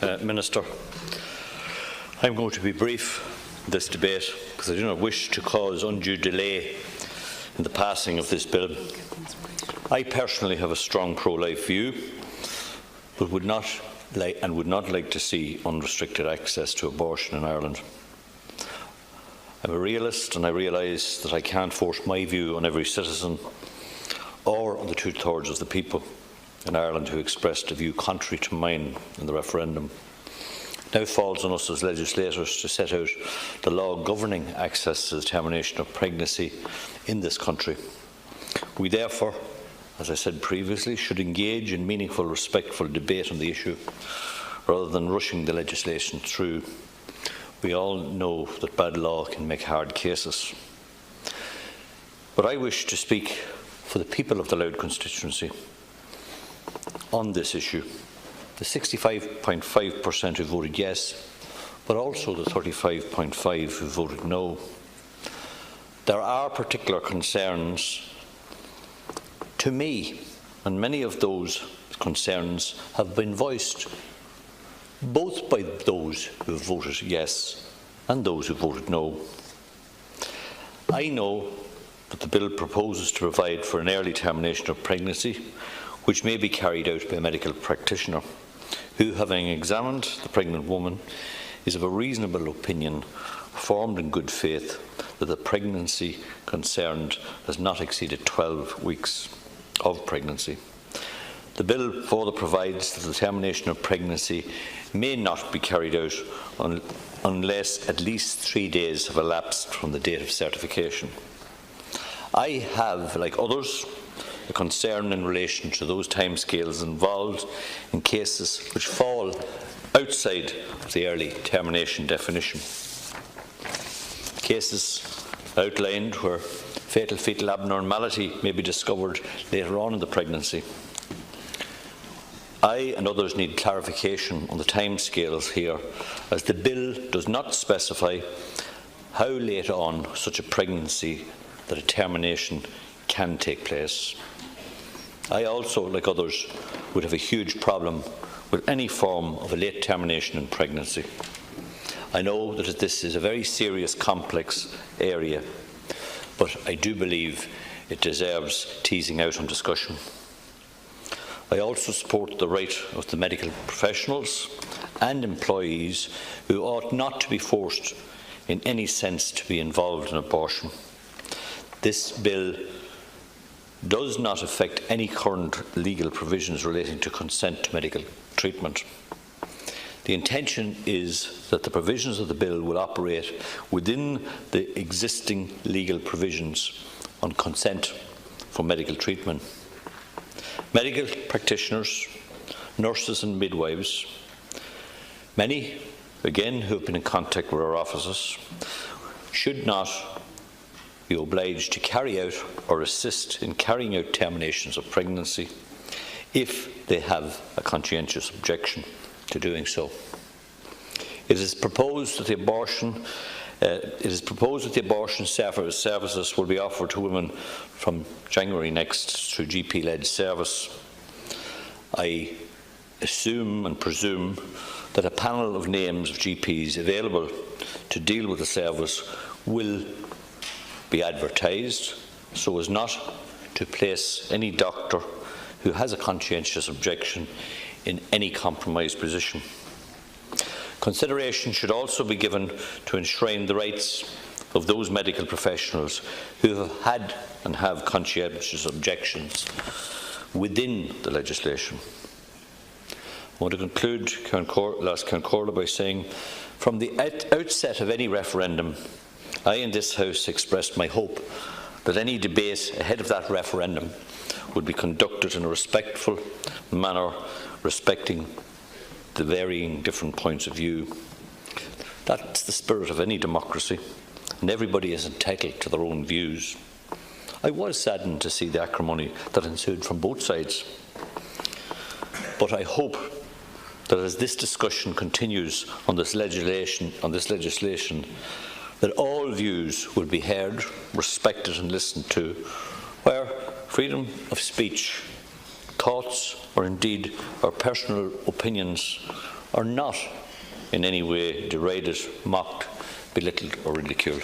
Minister. I'm going to be brief in this debate because I do not wish to cause undue delay in the passing of this bill. I personally have a strong pro-life view, but would not like to see unrestricted access to abortion in Ireland. I'm a realist, and I realise that I can't force my view on every citizen or on the two-thirds of the people in Ireland who expressed a view contrary to mine in the referendum. It now falls on us as legislators to set out the law governing access to the termination of pregnancy in this country. We therefore, as I said previously, should engage in meaningful, respectful debate on the issue rather than rushing the legislation through. We all know that bad law can make hard cases. But I wish to speak for the people of the Louth constituency on this issue. The 65.5% who voted yes, but also the 35.5% who voted no. There are particular concerns to me, and many of those concerns have been voiced both by those who voted yes and those who voted no. I know that the bill proposes to provide for an early termination of pregnancy, which may be carried out by a medical practitioner who, having examined the pregnant woman, is of a reasonable opinion, formed in good faith, that the pregnancy concerned has not exceeded 12 weeks of pregnancy. The bill further provides that the termination of pregnancy may not be carried out unless at least 3 days have elapsed from the date of certification. I have, like others, a concern in relation to those timescales involved in cases which fall outside of the early termination definition. Cases outlined where fatal fetal abnormality may be discovered later on in the pregnancy. I and others need clarification on the timescales here, as the bill does not specify how late on such a pregnancy that a termination can take place. I also, like others, would have a huge problem with any form of a late termination in pregnancy. I know that this is a very serious, complex area, but I do believe it deserves teasing out and discussion. I also support the right of the medical professionals and employees who ought not to be forced in any sense to be involved in abortion. This bill does not affect any current legal provisions relating to consent to medical treatment. The intention is that the provisions of the bill will operate within the existing legal provisions on consent for medical treatment. Medical practitioners, nurses and midwives, many, again, who have been in contact with our offices, should not be obliged to carry out or assist in carrying out terminations of pregnancy if they have a conscientious objection to doing so. It is proposed that the abortion services will be offered to women from January next through GP-led service. I assume and presume that a panel of names of GPs available to deal with the service will be advertised so as not to place any doctor who has a conscientious objection in any compromised position. Consideration should also be given to enshrine the rights of those medical professionals who have had and have conscientious objections within the legislation. I want to conclude, Last Concordia, by saying from the outset of any referendum, I in this House expressed my hope that any debate ahead of that referendum would be conducted in a respectful manner, respecting the varying different points of view. That's the spirit of any democracy, and everybody is entitled to their own views. I was saddened to see the acrimony that ensued from both sides, but I hope that as this discussion continues on this legislation, that all views will be heard, respected and listened to, where freedom of speech, thoughts, or indeed our personal opinions are not in any way derided, mocked, belittled or ridiculed.